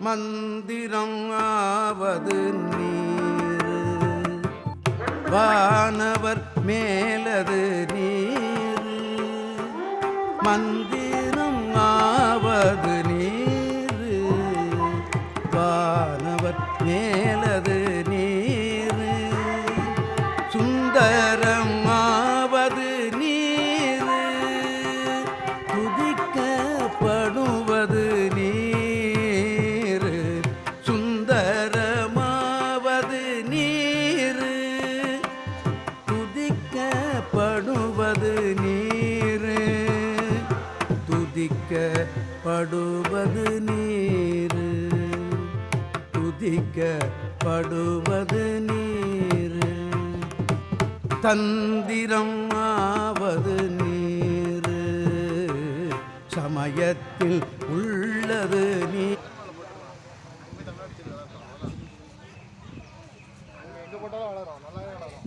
மந்திரம் ஆவது நீர், வானவர் மேலது நீர். மந்திரம் ஆவது நீர், வானவர் மேலது நீர். சுந்தரம் ஆவது நீர், துதிக்கப்படுவது நீர். சுந்தரமாவது நீர், துதிக்கப்படுவது நீர். துதிக்கப்படுவது நீர், துதிக்கப்படுவது நீர். தந்திரம் ஆவது நீர், சமயத்தில் உள்ளது நீர். எங்கே போட்டாலும் வளரும், நல்லாவே வளரும்.